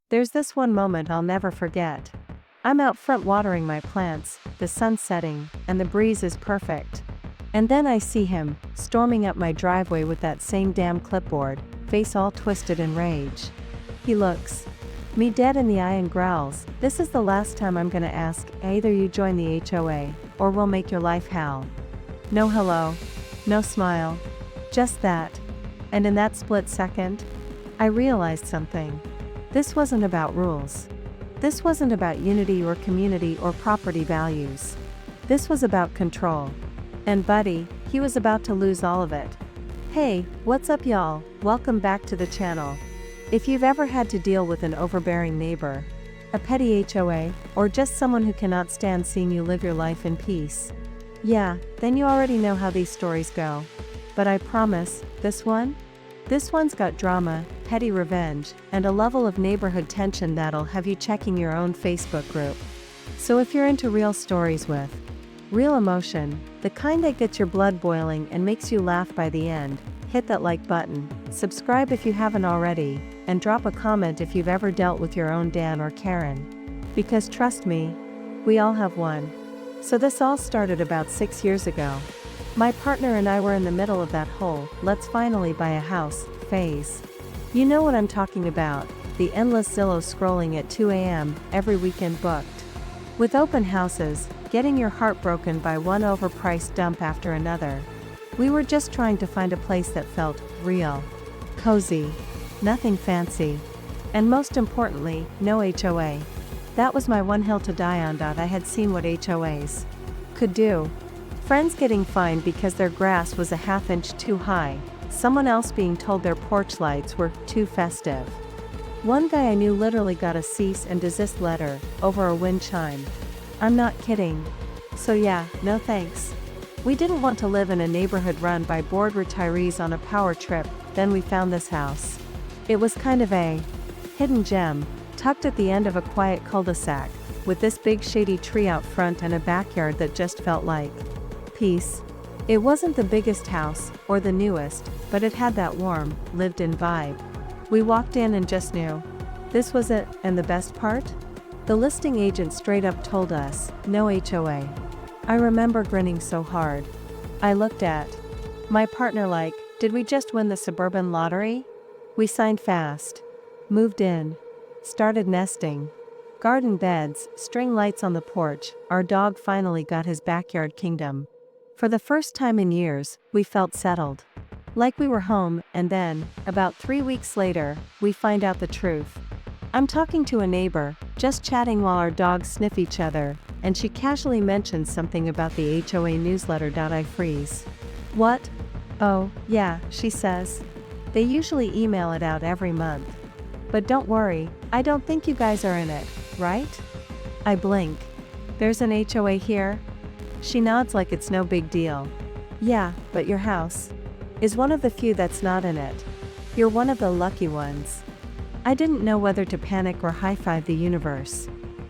There's this one moment I'll never forget. I'm out front watering my plants, the sun's setting, and the breeze is perfect. And then I see him, storming up my driveway with that same damn clipboard, face all twisted in rage. He looks me dead in the eye and growls, "This is the last time I'm gonna ask, either you join the HOA, or we'll make your life hell." No hello. No smile. Just that. And in that split second, I realized something. This wasn't about rules. This wasn't about unity or community or property values. This was about control. And buddy, he was about to lose all of it. Hey, what's up y'all? Welcome back to the channel. If you've ever had to deal with an overbearing neighbor, a petty HOA, or just someone who cannot stand seeing you live your life in peace, yeah, then you already know how these stories go. But I promise, this one's got drama, petty revenge, and a level of neighborhood tension that'll have you checking your own Facebook group. So if you're into real stories with real emotion, the kind that gets your blood boiling and makes you laugh by the end, hit that like button, subscribe if you haven't already, and drop a comment if you've ever dealt with your own Dan or Karen. Because trust me, we all have one. So this all started about 6 years ago. My partner and I were in the middle of that whole "let's finally buy a house" phase. You know what I'm talking about, the endless Zillow scrolling at 2 a.m. every weekend booked. With open houses, getting your heart broken by one overpriced dump after another. We were just trying to find a place that felt real, cozy, nothing fancy, and most importantly, no HOA. That was my one hill to die on. I had seen what HOAs could do. Friends getting fined because their grass was a half-inch too high, someone else being told their porch lights were too festive. One guy I knew literally got a cease and desist letter over a wind chime. I'm not kidding. So yeah, no thanks. We didn't want to live in a neighborhood run by bored retirees on a power trip. Then we found this house. It was kind of a hidden gem, tucked at the end of a quiet cul-de-sac, with this big shady tree out front and a backyard that just felt like peace. It wasn't the biggest house, or the newest, but it had that warm, lived-in vibe. We walked in and just knew this was it, and the best part? The listing agent straight up told us, no HOA. I remember grinning so hard. I looked at my partner like, did we just win the suburban lottery? We signed fast. Moved in. Started nesting. Garden beds, string lights on the porch, our dog finally got his backyard kingdom. For the first time in years, we felt settled. Like we were home, and then, about 3 weeks later, we find out the truth. I'm talking to a neighbor, just chatting while our dogs sniff each other, and she casually mentions something about the HOA newsletter. I freeze. What? Oh, yeah, she says. They usually email it out every month. But don't worry, I don't think you guys are in it, right? I blink. There's an HOA here? She nods like it's no big deal. Yeah, but your house is one of the few that's not in it. You're one of the lucky ones. I didn't know whether to panic or high-five the universe.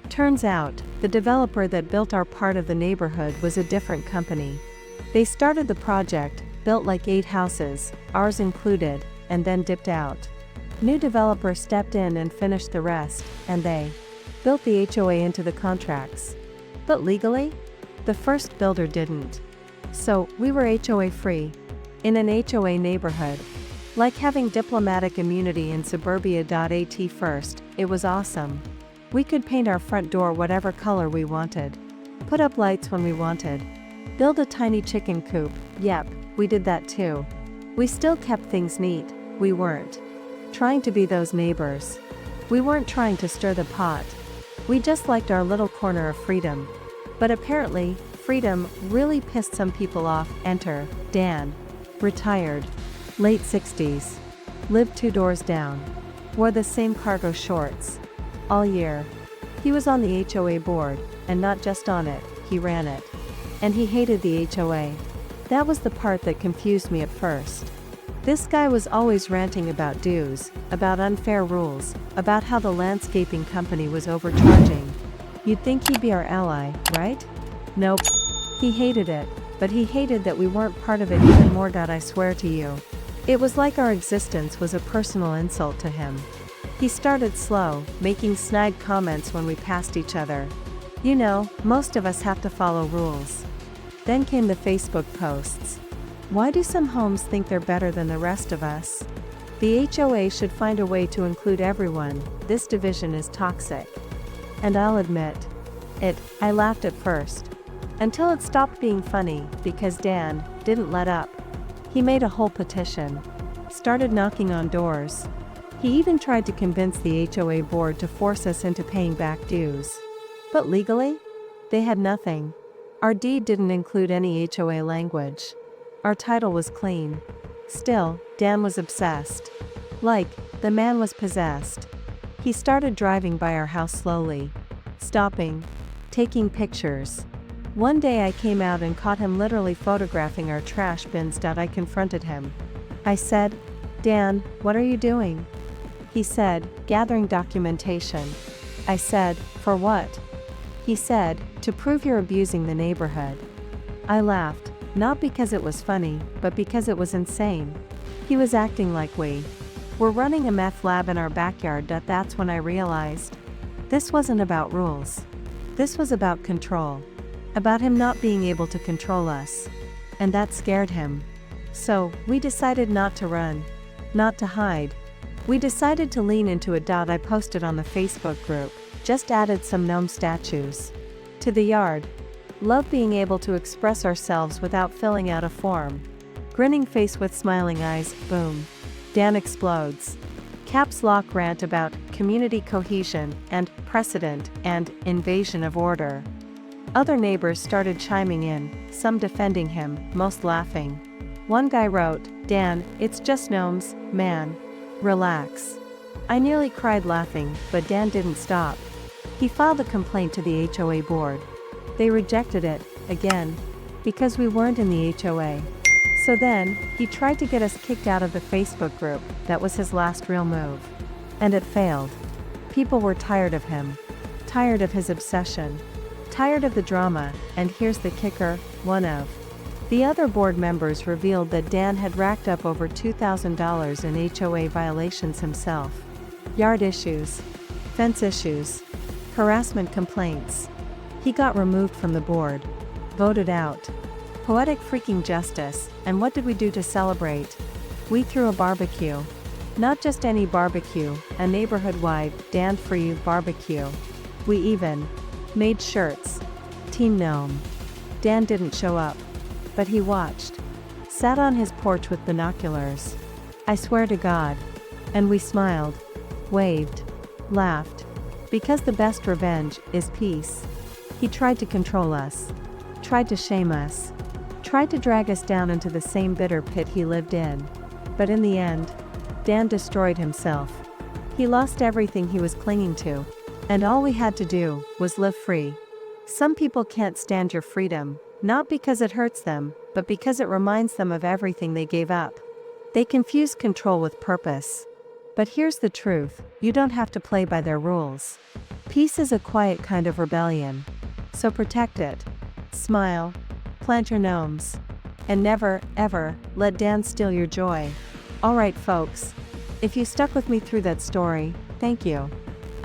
Turns out, the developer that built our part of the neighborhood was a different company. They started the project, built like 8 houses, ours included, and then dipped out. New developer stepped in and finished the rest, and they built the HOA into the contracts. But legally? The first builder didn't. So, we were HOA free. In an HOA neighborhood. Like having diplomatic immunity in suburbia. At first, it was awesome. We could paint our front door whatever color we wanted. Put up lights when we wanted. Build a tiny chicken coop, yep, we did that too. We still kept things neat, we weren't trying to be those neighbors. We weren't trying to stir the pot. We just liked our little corner of freedom. But apparently, freedom really pissed some people off. Enter Dan. Retired. Late 60s. Lived 2 doors down. Wore the same cargo shorts. All year. He was on the HOA board, and not just on it, he ran it. And he hated the HOA. That was the part that confused me at first. This guy was always ranting about dues, about unfair rules, about how the landscaping company was overcharging. You'd think he'd be our ally, right? Nope. He hated it, but he hated that we weren't part of it even more. I swear to you. It was like our existence was a personal insult to him. He started slow, making snide comments when we passed each other. You know, most of us have to follow rules. Then came the Facebook posts. Why do some homes think they're better than the rest of us? The HOA should find a way to include everyone. This division is toxic. And I'll admit, I laughed at first. Until it stopped being funny, because Dan didn't let up. He made a whole petition. Started knocking on doors. He even tried to convince the HOA board to force us into paying back dues. But legally? They had nothing. Our deed didn't include any HOA language. Our title was clean. Still, Dan was obsessed. Like, the man was possessed. He started driving by our house slowly. Stopping. Taking pictures. One day I came out and caught him literally photographing our trash bins. I confronted him. I said, Dan, what are you doing? He said, gathering documentation. I said, for what? He said, to prove you're abusing the neighborhood. I laughed, not because it was funny, but because it was insane. He was acting like we were running a meth lab in our backyard. That's when I realized this wasn't about rules. This was about control. About him not being able to control us. And that scared him. So, we decided not to run. Not to hide. We decided to lean into it. I posted on the Facebook group. Just added some gnome statues to the yard. Love being able to express ourselves without filling out a form. Grinning face with smiling eyes, boom. Dan explodes. Caps lock rant about community cohesion and precedent and invasion of order. Other neighbors started chiming in, some defending him, most laughing. One guy wrote, Dan, it's just gnomes, man. Relax. I nearly cried laughing, but Dan didn't stop. He filed a complaint to the HOA board. They rejected it, again, because we weren't in the HOA. So then, he tried to get us kicked out of the Facebook group. That was his last real move. And it failed. People were tired of him. Tired of his obsession. Tired of the drama, and here's the kicker, one of the other board members revealed that Dan had racked up over $2,000 in HOA violations himself. Yard issues. Fence issues. Harassment complaints. He got removed from the board. Voted out. Poetic freaking justice, and what did we do to celebrate? We threw a barbecue. Not just any barbecue, a neighborhood-wide, Dan For You barbecue. We even made shirts. Team Gnome. Dan didn't show up. But he watched. Sat on his porch with binoculars. I swear to God. And we smiled. Waved. Laughed. Because the best revenge is peace. He tried to control us. Tried to shame us. Tried to drag us down into the same bitter pit he lived in. But in the end, Dan destroyed himself. He lost everything he was clinging to. And all we had to do was live free. Some people can't stand your freedom. Not because it hurts them, but because it reminds them of everything they gave up. They confuse control with purpose. But here's the truth, you don't have to play by their rules. Peace is a quiet kind of rebellion. So protect it. Smile. Plant your gnomes. And never, ever, let Dan steal your joy. Alright folks. If you stuck with me through that story, thank you.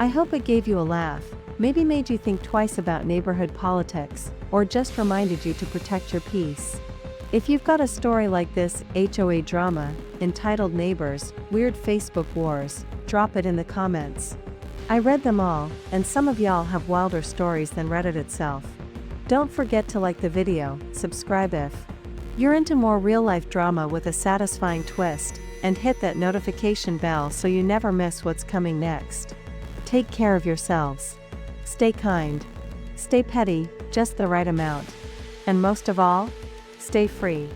I hope it gave you a laugh. Maybe made you think twice about neighborhood politics, or just reminded you to protect your peace. If you've got a story like this HOA drama, entitled Neighbors, Weird Facebook Wars, drop it in the comments. I read them all, and some of y'all have wilder stories than Reddit itself. Don't forget to like the video, subscribe if you're into more real-life drama with a satisfying twist, and hit that notification bell so you never miss what's coming next. Take care of yourselves. Stay kind. Stay petty, just the right amount. And most of all, stay free.